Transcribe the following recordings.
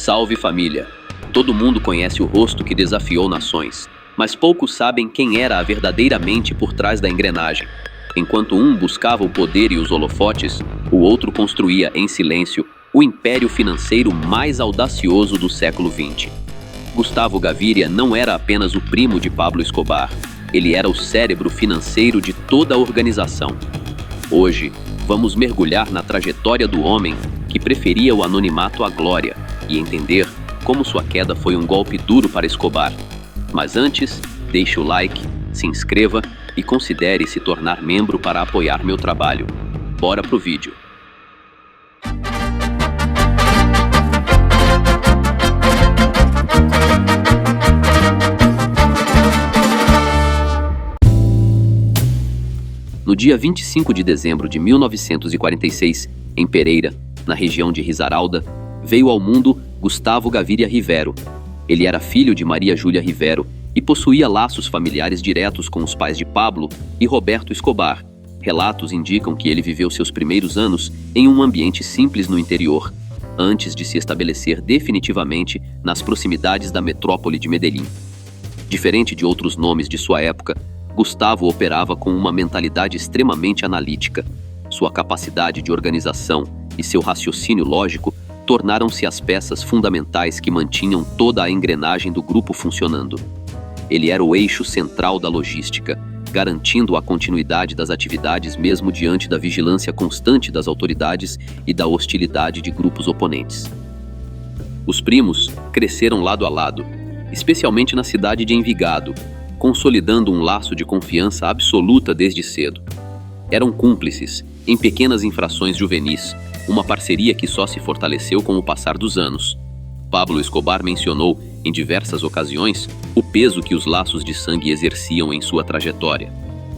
Salve família! Todo mundo conhece o rosto que desafiou nações, mas poucos sabem quem era verdadeiramente por trás da engrenagem. Enquanto um buscava o poder e os holofotes, o outro construía em silêncio o império financeiro mais audacioso do século XX. Gustavo Gaviria não era apenas o primo de Pablo Escobar, ele era o cérebro financeiro de toda a organização. Hoje, vamos mergulhar na trajetória do homem que preferia o anonimato à glória e entender como sua queda foi um golpe duro para Escobar. Mas antes, deixe o like, se inscreva e considere se tornar membro para apoiar meu trabalho. Bora pro vídeo! No dia 25 de dezembro de 1946, em Pereira, na região de Risaralda, veio ao mundo Gustavo Gaviria Rivero. Ele era filho de Maria Júlia Rivero e possuía laços familiares diretos com os pais de Pablo e Roberto Escobar. Relatos indicam que ele viveu seus primeiros anos em um ambiente simples no interior, antes de se estabelecer definitivamente nas proximidades da metrópole de Medellín. Diferente de outros nomes de sua época, Gustavo operava com uma mentalidade extremamente analítica. Sua capacidade de organização e seu raciocínio lógico tornaram-se as peças fundamentais que mantinham toda a engrenagem do grupo funcionando. Ele era o eixo central da logística, garantindo a continuidade das atividades mesmo diante da vigilância constante das autoridades e da hostilidade de grupos oponentes. Os primos cresceram lado a lado, especialmente na cidade de Envigado, consolidando um laço de confiança absoluta desde cedo. Eram cúmplices em pequenas infrações juvenis, uma parceria que só se fortaleceu com o passar dos anos. Pablo Escobar mencionou, em diversas ocasiões, o peso que os laços de sangue exerciam em sua trajetória.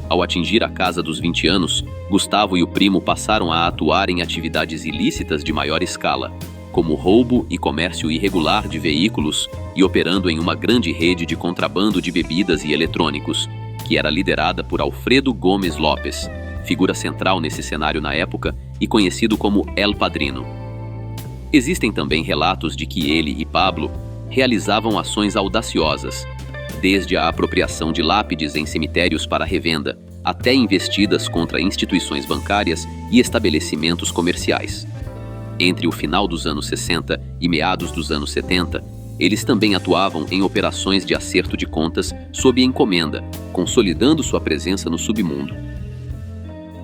Ao atingir a casa dos 20 anos, Gustavo e o primo passaram a atuar em atividades ilícitas de maior escala, como roubo e comércio irregular de veículos e operando em uma grande rede de contrabando de bebidas e eletrônicos, que era liderada por Alfredo Gomes Lopes, figura central nesse cenário na época e conhecido como El Padrino. Existem também relatos de que ele e Pablo realizavam ações audaciosas, desde a apropriação de lápides em cemitérios para revenda, até investidas contra instituições bancárias e estabelecimentos comerciais. Entre o final dos anos 60 e meados dos anos 70, eles também atuavam em operações de acerto de contas sob encomenda, consolidando sua presença no submundo.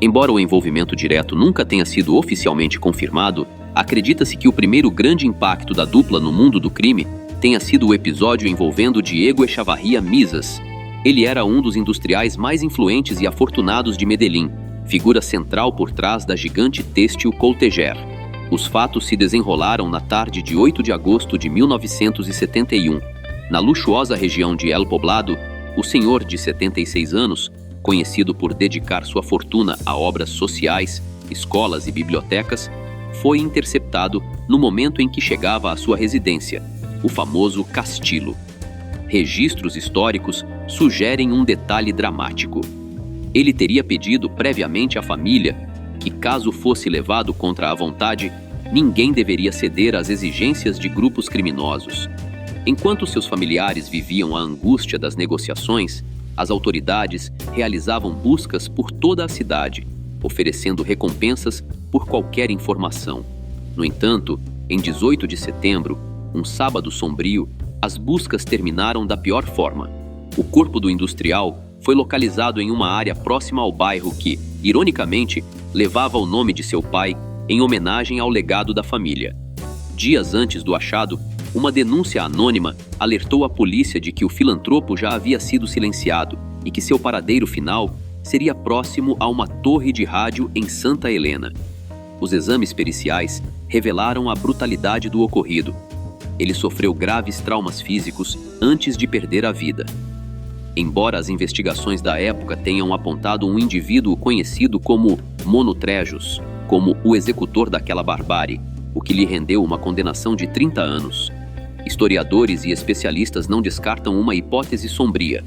Embora o envolvimento direto nunca tenha sido oficialmente confirmado, acredita-se que o primeiro grande impacto da dupla no mundo do crime tenha sido o episódio envolvendo Diego Echavarria Misas. Ele era um dos industriais mais influentes e afortunados de Medellín, figura central por trás da gigante têxtil Colteger. Os fatos se desenrolaram na tarde de 8 de agosto de 1971. Na luxuosa região de El Poblado, o senhor de 76 anos, conhecido por dedicar sua fortuna a obras sociais, escolas e bibliotecas, foi interceptado no momento em que chegava à sua residência, o famoso Castilo. Registros históricos sugerem um detalhe dramático. Ele teria pedido previamente à família que, caso fosse levado contra a vontade, ninguém deveria ceder às exigências de grupos criminosos. Enquanto seus familiares viviam a angústia das negociações, as autoridades realizavam buscas por toda a cidade, oferecendo recompensas por qualquer informação. No entanto, em 18 de setembro, um sábado sombrio, as buscas terminaram da pior forma. O corpo do industrial foi localizado em uma área próxima ao bairro que, ironicamente, levava o nome de seu pai em homenagem ao legado da família. Dias antes do achado, uma denúncia anônima alertou a polícia de que o filantropo já havia sido silenciado e que seu paradeiro final seria próximo a uma torre de rádio em Santa Helena. Os exames periciais revelaram a brutalidade do ocorrido. Ele sofreu graves traumas físicos antes de perder a vida. Embora as investigações da época tenham apontado um indivíduo conhecido como Mono Trejos, como o executor daquela barbárie, o que lhe rendeu uma condenação de 30 anos. Historiadores e especialistas não descartam uma hipótese sombria.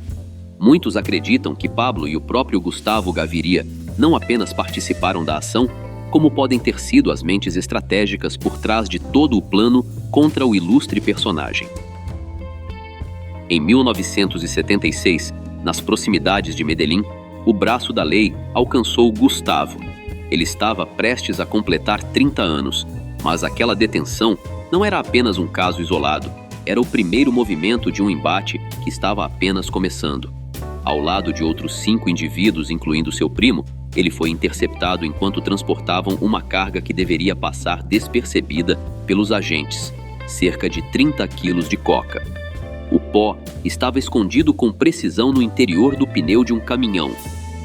Muitos acreditam que Pablo e o próprio Gustavo Gaviria não apenas participaram da ação, como podem ter sido as mentes estratégicas por trás de todo o plano contra o ilustre personagem. Em 1976, nas proximidades de Medellín, o braço da lei alcançou Gustavo. Ele estava prestes a completar 30 anos, mas aquela detenção não era apenas um caso isolado, era o primeiro movimento de um embate que estava apenas começando. Ao lado de outros 5 indivíduos, incluindo seu primo, ele foi interceptado enquanto transportavam uma carga que deveria passar despercebida pelos agentes, cerca de 30 quilos de coca. O pó estava escondido com precisão no interior do pneu de um caminhão,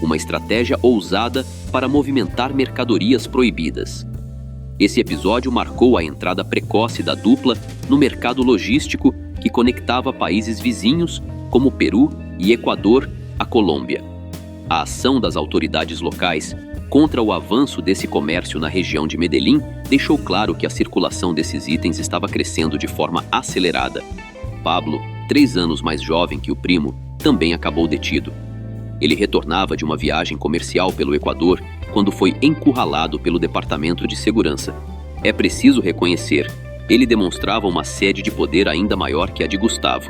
uma estratégia ousada para movimentar mercadorias proibidas. Esse episódio marcou a entrada precoce da dupla no mercado logístico que conectava países vizinhos como Peru e Equador à Colômbia. A ação das autoridades locais contra o avanço desse comércio na região de Medellín deixou claro que a circulação desses itens estava crescendo de forma acelerada. Pablo, 3 anos mais jovem que o primo, também acabou detido. Ele retornava de uma viagem comercial pelo Equador quando foi encurralado pelo Departamento de Segurança. É preciso reconhecer, ele demonstrava uma sede de poder ainda maior que a de Gustavo.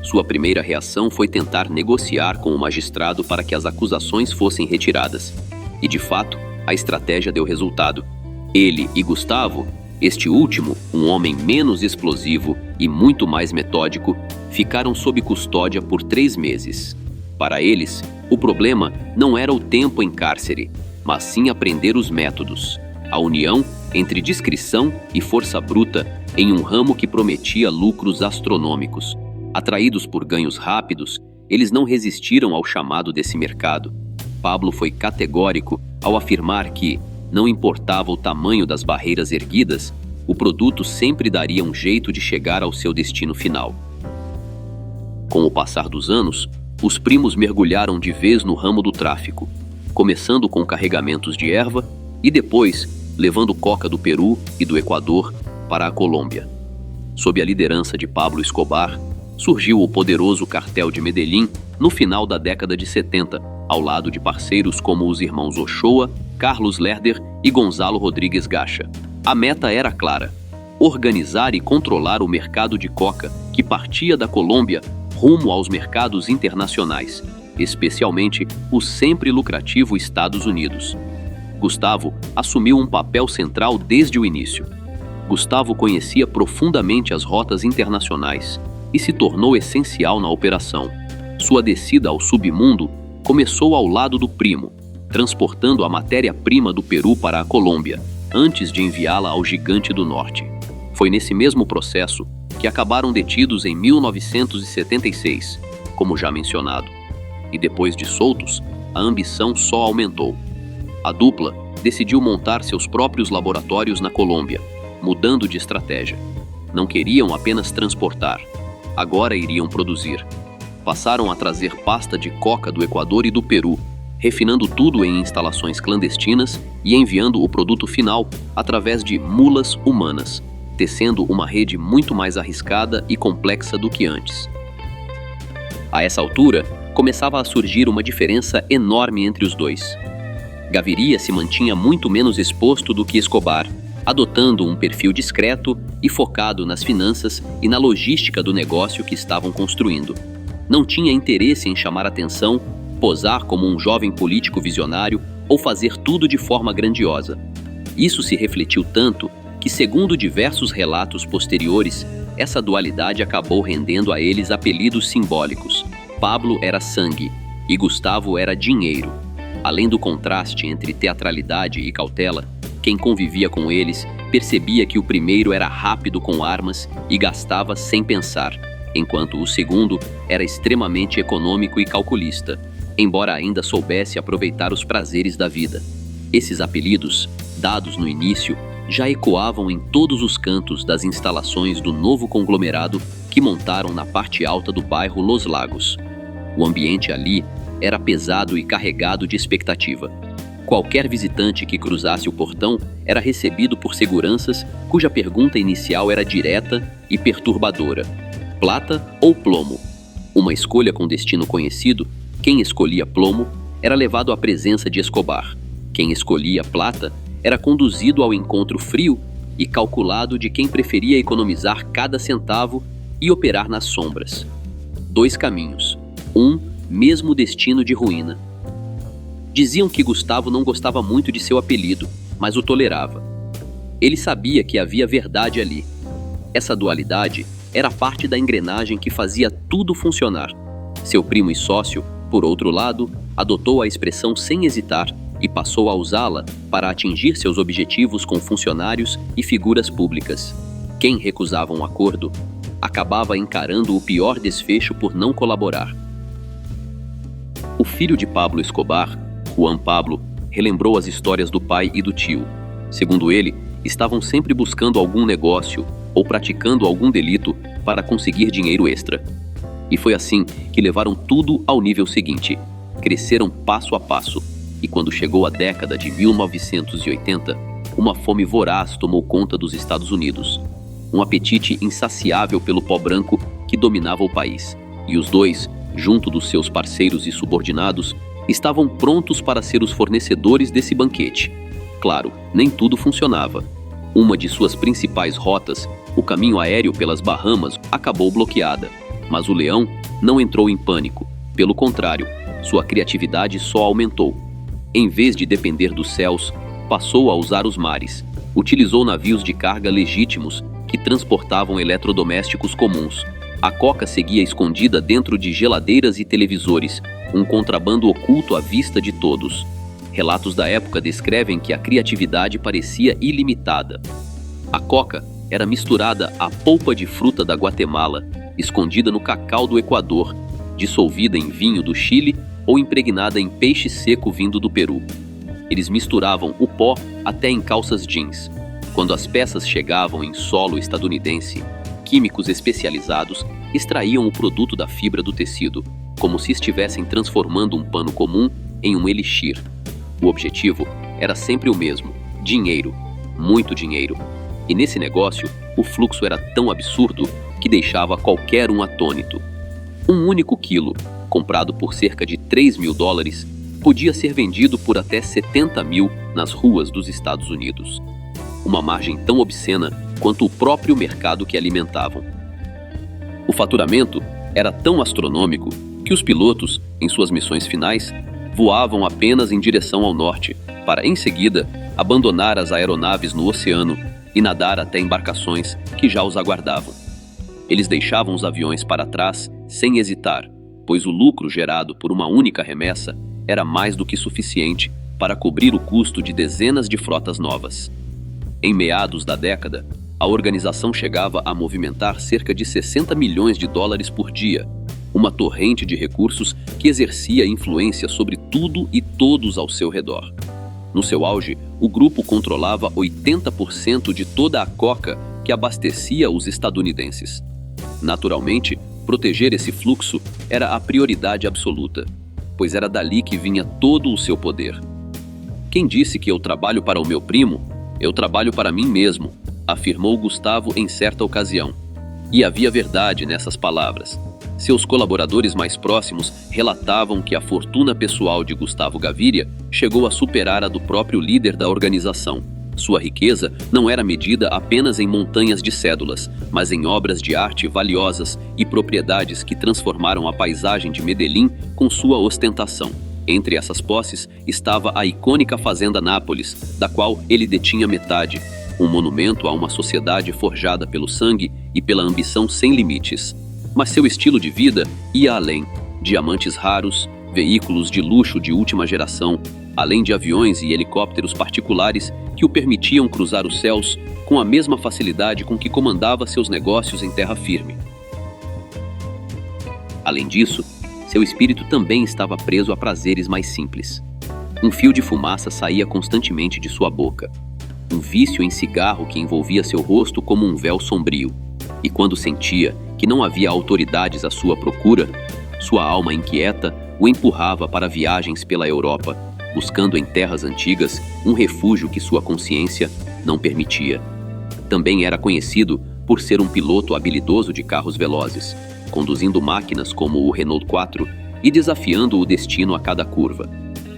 Sua primeira reação foi tentar negociar com o magistrado para que as acusações fossem retiradas. E, de fato, a estratégia deu resultado. Ele e Gustavo, este último, um homem menos explosivo e muito mais metódico, ficaram sob custódia por 3 meses. Para eles, o problema não era o tempo em cárcere, mas sim aprender os métodos, a união entre discrição e força bruta em um ramo que prometia lucros astronômicos. Atraídos por ganhos rápidos, eles não resistiram ao chamado desse mercado. Pablo foi categórico ao afirmar que, não importava o tamanho das barreiras erguidas, o produto sempre daria um jeito de chegar ao seu destino final. Com o passar dos anos, os primos mergulharam de vez no ramo do tráfico, começando com carregamentos de erva e depois levando coca do Peru e do Equador para a Colômbia. Sob a liderança de Pablo Escobar, surgiu o poderoso cartel de Medellín no final da década de 70, ao lado de parceiros como os irmãos Ochoa, Carlos Lerder e Gonzalo Rodrigues Gacha. A meta era clara: organizar e controlar o mercado de coca que partia da Colômbia rumo aos mercados internacionais, especialmente o sempre lucrativo Estados Unidos. Gustavo assumiu um papel central desde o início. Gustavo conhecia profundamente as rotas internacionais e se tornou essencial na operação. Sua descida ao submundo começou ao lado do primo, transportando a matéria-prima do Peru para a Colômbia, antes de enviá-la ao Gigante do Norte. Foi nesse mesmo processo que acabaram detidos em 1976, como já mencionado. E depois de soltos, a ambição só aumentou. A dupla decidiu montar seus próprios laboratórios na Colômbia, mudando de estratégia. Não queriam apenas transportar, agora iriam produzir. Passaram a trazer pasta de coca do Equador e do Peru, refinando tudo em instalações clandestinas e enviando o produto final através de mulas humanas, tecendo uma rede muito mais arriscada e complexa do que antes. A essa altura, começava a surgir uma diferença enorme entre os dois. Gaviria se mantinha muito menos exposto do que Escobar, adotando um perfil discreto e focado nas finanças e na logística do negócio que estavam construindo. Não tinha interesse em chamar atenção, posar como um jovem político visionário ou fazer tudo de forma grandiosa. Isso se refletiu tanto que, segundo diversos relatos posteriores, essa dualidade acabou rendendo a eles apelidos simbólicos. Pablo era sangue e Gustavo era dinheiro. Além do contraste entre teatralidade e cautela, quem convivia com eles percebia que o primeiro era rápido com armas e gastava sem pensar, enquanto o segundo era extremamente econômico e calculista, embora ainda soubesse aproveitar os prazeres da vida. Esses apelidos, dados no início, já ecoavam em todos os cantos das instalações do novo conglomerado que montaram na parte alta do bairro Los Lagos. O ambiente ali era pesado e carregado de expectativa. Qualquer visitante que cruzasse o portão era recebido por seguranças cuja pergunta inicial era direta e perturbadora: plata ou plomo? Uma escolha com destino conhecido, quem escolhia plomo era levado à presença de Escobar. Quem escolhia plata era conduzido ao encontro frio e calculado de quem preferia economizar cada centavo e operar nas sombras. 2 caminhos, mesmo destino de ruína. Diziam que Gustavo não gostava muito de seu apelido, mas o tolerava. Ele sabia que havia verdade ali. Essa dualidade era parte da engrenagem que fazia tudo funcionar. Seu primo e sócio, por outro lado, adotou a expressão sem hesitar e passou a usá-la para atingir seus objetivos com funcionários e figuras públicas. Quem recusava um acordo acabava encarando o pior desfecho por não colaborar. O filho de Pablo Escobar, Juan Pablo, relembrou as histórias do pai e do tio. Segundo ele, estavam sempre buscando algum negócio ou praticando algum delito para conseguir dinheiro extra. E foi assim que levaram tudo ao nível seguinte. Cresceram passo a passo. E quando chegou a década de 1980, uma fome voraz tomou conta dos Estados Unidos. Um apetite insaciável pelo pó branco que dominava o país. E os dois, junto dos seus parceiros e subordinados, estavam prontos para ser os fornecedores desse banquete. Claro, nem tudo funcionava. Uma de suas principais rotas, o caminho aéreo pelas Bahamas, acabou bloqueada. Mas o leão não entrou em pânico. Pelo contrário, sua criatividade só aumentou. Em vez de depender dos céus, passou a usar os mares. Utilizou navios de carga legítimos que transportavam eletrodomésticos comuns. A coca seguia escondida dentro de geladeiras e televisores, um contrabando oculto à vista de todos. Relatos da época descrevem que a criatividade parecia ilimitada. A coca era misturada à polpa de fruta da Guatemala, escondida no cacau do Equador, dissolvida em vinho do Chile ou impregnada em peixe seco vindo do Peru. Eles misturavam o pó até em calças jeans. Quando as peças chegavam em solo estadunidense, químicos especializados extraíam o produto da fibra do tecido, como se estivessem transformando um pano comum em um elixir. O objetivo era sempre o mesmo: dinheiro, muito dinheiro. E nesse negócio, o fluxo era tão absurdo que deixava qualquer um atônito. Um único quilo, comprado por cerca de $3.000, podia ser vendido por até 70 mil nas ruas dos Estados Unidos. Uma margem tão obscena quanto o próprio mercado que alimentavam. O faturamento era tão astronômico que os pilotos, em suas missões finais, voavam apenas em direção ao norte, para em seguida abandonar as aeronaves no oceano e nadar até embarcações que já os aguardavam. Eles deixavam os aviões para trás sem hesitar, pois o lucro gerado por uma única remessa era mais do que suficiente para cobrir o custo de dezenas de frotas novas. Em meados da década, a organização chegava a movimentar cerca de $60 milhões por dia, uma torrente de recursos que exercia influência sobre tudo e todos ao seu redor. No seu auge, o grupo controlava 80% de toda a coca que abastecia os estadunidenses. Naturalmente, proteger esse fluxo era a prioridade absoluta, pois era dali que vinha todo o seu poder. Quem disse que eu trabalho para o meu primo? Eu trabalho para mim mesmo, afirmou Gustavo em certa ocasião. E havia verdade nessas palavras. Seus colaboradores mais próximos relatavam que a fortuna pessoal de Gustavo Gaviria chegou a superar a do próprio líder da organização. Sua riqueza não era medida apenas em montanhas de cédulas, mas em obras de arte valiosas e propriedades que transformaram a paisagem de Medellín com sua ostentação. Entre essas posses estava a icônica Fazenda Nápoles, da qual ele detinha metade, um monumento a uma sociedade forjada pelo sangue e pela ambição sem limites. Mas seu estilo de vida ia além. Diamantes raros, veículos de luxo de última geração, além de aviões e helicópteros particulares que o permitiam cruzar os céus com a mesma facilidade com que comandava seus negócios em terra firme. Além disso, seu espírito também estava preso a prazeres mais simples. Um fio de fumaça saía constantemente de sua boca. Um vício em cigarro que envolvia seu rosto como um véu sombrio. E quando sentia que não havia autoridades à sua procura, sua alma inquieta o empurrava para viagens pela Europa, buscando em terras antigas um refúgio que sua consciência não permitia. Também era conhecido por ser um piloto habilidoso de carros velozes, conduzindo máquinas como o Renault 4 e desafiando o destino a cada curva.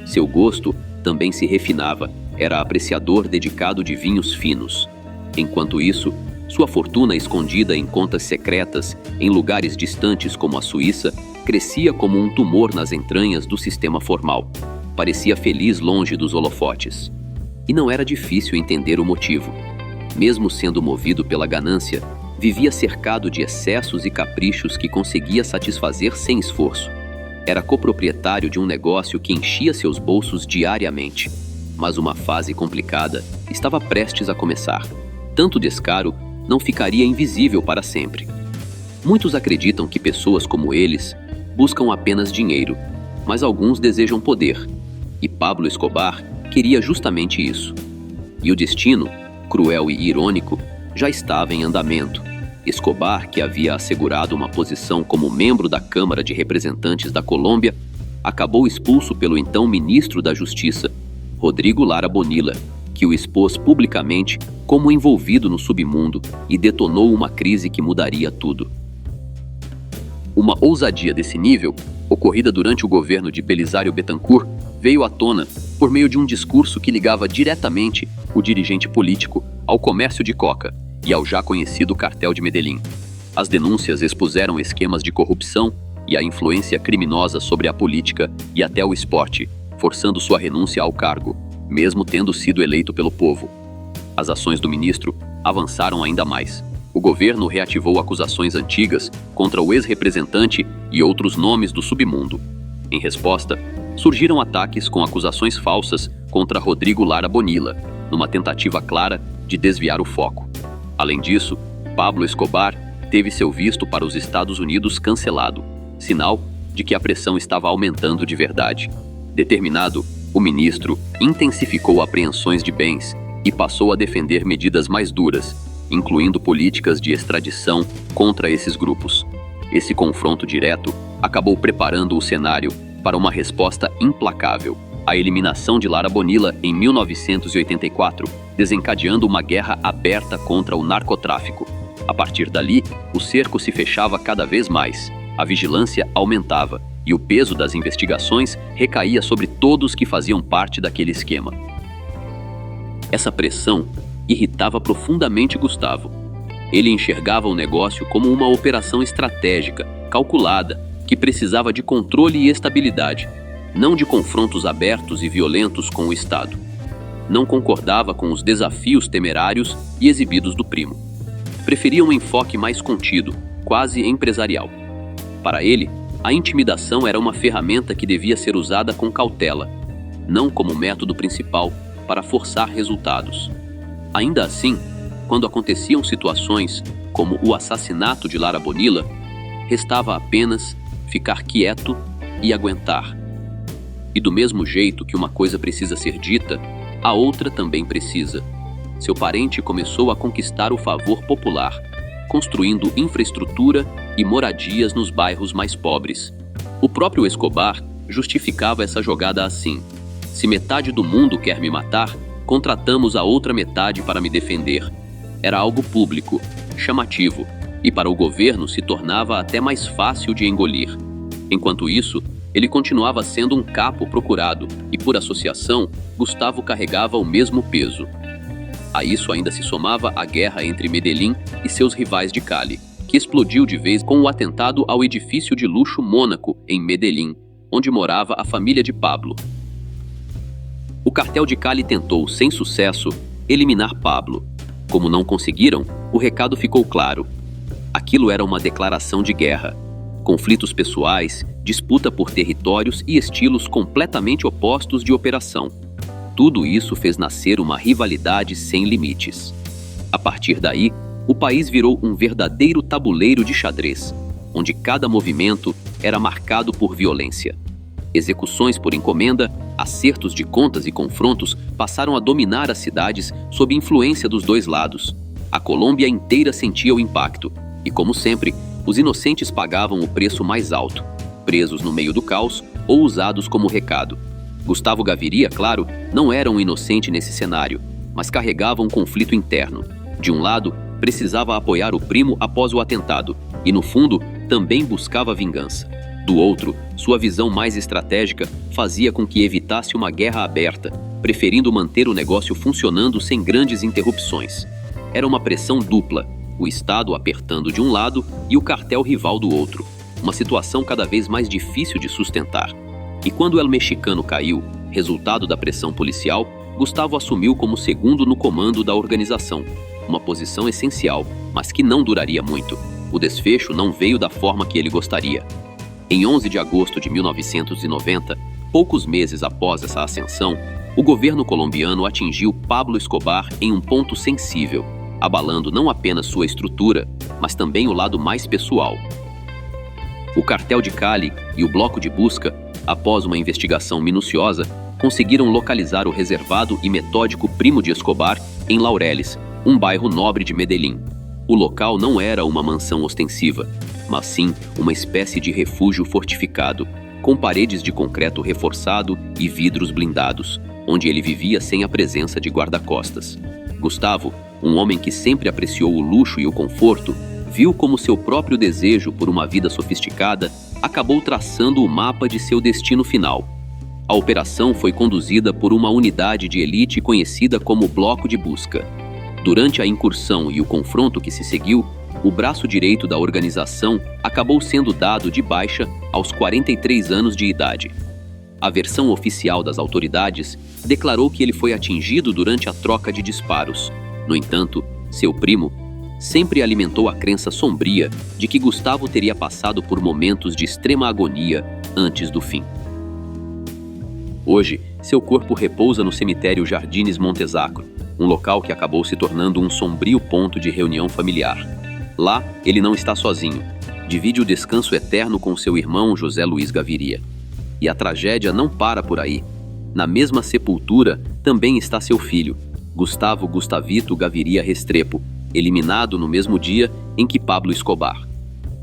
Seu gosto também se refinava era apreciador dedicado de vinhos finos. Enquanto isso, sua fortuna escondida em contas secretas, em lugares distantes como a Suíça, crescia como um tumor nas entranhas do sistema formal. Parecia feliz longe dos holofotes. E não era difícil entender o motivo. Mesmo sendo movido pela ganância, vivia cercado de excessos e caprichos que conseguia satisfazer sem esforço. Era coproprietário de um negócio que enchia seus bolsos diariamente. Mas uma fase complicada estava prestes a começar. Tanto descaro não ficaria invisível para sempre. Muitos acreditam que pessoas como eles buscam apenas dinheiro, mas alguns desejam poder. E Pablo Escobar queria justamente isso. E o destino, cruel e irônico, já estava em andamento. Escobar, que havia assegurado uma posição como membro da Câmara de Representantes da Colômbia, acabou expulso pelo então ministro da Justiça, Rodrigo Lara Bonilla, que o expôs publicamente como envolvido no submundo e detonou uma crise que mudaria tudo. Uma ousadia desse nível, ocorrida durante o governo de Belisário Bettancourt, veio à tona por meio de um discurso que ligava diretamente o dirigente político ao comércio de coca e ao já conhecido cartel de Medellín. As denúncias expuseram esquemas de corrupção e a influência criminosa sobre a política e até o esporte, forçando sua renúncia ao cargo, mesmo tendo sido eleito pelo povo. As ações do ministro avançaram ainda mais. O governo reativou acusações antigas contra o ex-representante e outros nomes do submundo. Em resposta, surgiram ataques com acusações falsas contra Rodrigo Lara Bonilla, numa tentativa clara de desviar o foco. Além disso, Pablo Escobar teve seu visto para os Estados Unidos cancelado, sinal de que a pressão estava aumentando de verdade. Determinado, o ministro intensificou apreensões de bens e passou a defender medidas mais duras, incluindo políticas de extradição contra esses grupos. Esse confronto direto acabou preparando o cenário para uma resposta implacável: a eliminação de Lara Bonilla em 1984, desencadeando uma guerra aberta contra o narcotráfico. A partir dali, o cerco se fechava cada vez mais, a vigilância aumentava e o peso das investigações recaía sobre todos que faziam parte daquele esquema. Essa pressão irritava profundamente Gustavo. Ele enxergava o negócio como uma operação estratégica, calculada, que precisava de controle e estabilidade, não de confrontos abertos e violentos com o Estado. Não concordava com os desafios temerários e exibidos do primo. Preferia um enfoque mais contido, quase empresarial. Para ele, a intimidação era uma ferramenta que devia ser usada com cautela, não como método principal para forçar resultados. Ainda assim, quando aconteciam situações como o assassinato de Lara Bonilla, restava apenas ficar quieto e aguentar. E do mesmo jeito que uma coisa precisa ser dita, a outra também precisa. Seu parente começou a conquistar o favor popular, construindo infraestrutura e moradias nos bairros mais pobres. O próprio Escobar justificava essa jogada assim: se metade do mundo quer me matar, contratamos a outra metade para me defender. Era algo público, chamativo, e para o governo se tornava até mais fácil de engolir. Enquanto isso, ele continuava sendo um capo procurado e, por associação, Gustavo carregava o mesmo peso. A isso ainda se somava a guerra entre Medellín e seus rivais de Cali, que explodiu de vez com o atentado ao edifício de luxo Mônaco, em Medellín, onde morava a família de Pablo. O cartel de Cali tentou, sem sucesso, eliminar Pablo. Como não conseguiram, o recado ficou claro. Aquilo era uma declaração de guerra. Conflitos pessoais, disputa por territórios e estilos completamente opostos de operação. Tudo isso fez nascer uma rivalidade sem limites. A partir daí, o país virou um verdadeiro tabuleiro de xadrez, onde cada movimento era marcado por violência. Execuções por encomenda, acertos de contas e confrontos passaram a dominar as cidades sob influência dos dois lados. A Colômbia inteira sentia o impacto, e como sempre, os inocentes pagavam o preço mais alto, presos no meio do caos ou usados como recado. Gustavo Gaviria, claro, não era um inocente nesse cenário, mas carregava um conflito interno. De um lado, precisava apoiar o primo após o atentado, e no fundo, também buscava vingança. Do outro, sua visão mais estratégica fazia com que evitasse uma guerra aberta, preferindo manter o negócio funcionando sem grandes interrupções. Era uma pressão dupla, o Estado apertando de um lado e o cartel rival do outro, uma situação cada vez mais difícil de sustentar. E quando El Mexicano caiu, resultado da pressão policial, Gustavo assumiu como segundo no comando da organização, uma posição essencial, mas que não duraria muito. O desfecho não veio da forma que ele gostaria. Em 11 de agosto de 1990, poucos meses após essa ascensão, o governo colombiano atingiu Pablo Escobar em um ponto sensível, abalando não apenas sua estrutura, mas também o lado mais pessoal. O cartel de Cali e o bloco de busca, após uma investigação minuciosa, conseguiram localizar o reservado e metódico primo de Escobar em Laureles, um bairro nobre de Medellín. O local não era uma mansão ostensiva, mas sim uma espécie de refúgio fortificado, com paredes de concreto reforçado e vidros blindados, onde ele vivia sem a presença de guarda-costas. Gustavo, um homem que sempre apreciou o luxo e o conforto, viu como seu próprio desejo por uma vida sofisticada acabou traçando o mapa de seu destino final. A operação foi conduzida por uma unidade de elite conhecida como Bloco de Busca. Durante a incursão e o confronto que se seguiu, o braço direito da organização acabou sendo dado de baixa aos 43 anos de idade. A versão oficial das autoridades declarou que ele foi atingido durante a troca de disparos. No entanto, seu primo sempre alimentou a crença sombria de que Gustavo teria passado por momentos de extrema agonia antes do fim. Hoje, seu corpo repousa no cemitério Jardines Montesacro, um local que acabou se tornando um sombrio ponto de reunião familiar. Lá, ele não está sozinho. Divide o descanso eterno com seu irmão José Luiz Gaviria. E a tragédia não para por aí. Na mesma sepultura também está seu filho, Gustavo Gustavito Gaviria Restrepo, eliminado no mesmo dia em que Pablo Escobar.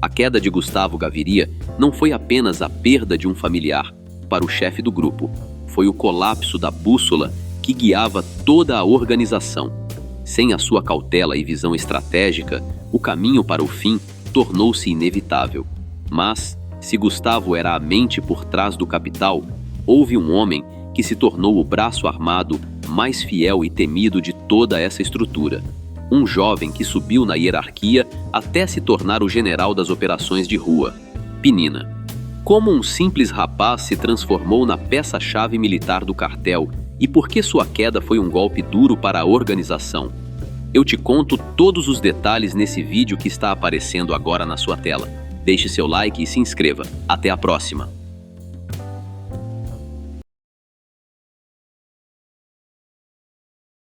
A queda de Gustavo Gaviria não foi apenas a perda de um familiar para o chefe do grupo, foi o colapso da bússola que guiava toda a organização. Sem a sua cautela e visão estratégica, o caminho para o fim tornou-se inevitável. Mas, se Gustavo era a mente por trás do capital, houve um homem que se tornou o braço armado mais fiel e temido de toda essa estrutura. Um jovem que subiu na hierarquia até se tornar o general das operações de rua, Pinina. Como um simples rapaz se transformou na peça-chave militar do cartel e por que sua queda foi um golpe duro para a organização? Eu te conto todos os detalhes nesse vídeo que está aparecendo agora na sua tela. Deixe seu like e se inscreva. Até a próxima!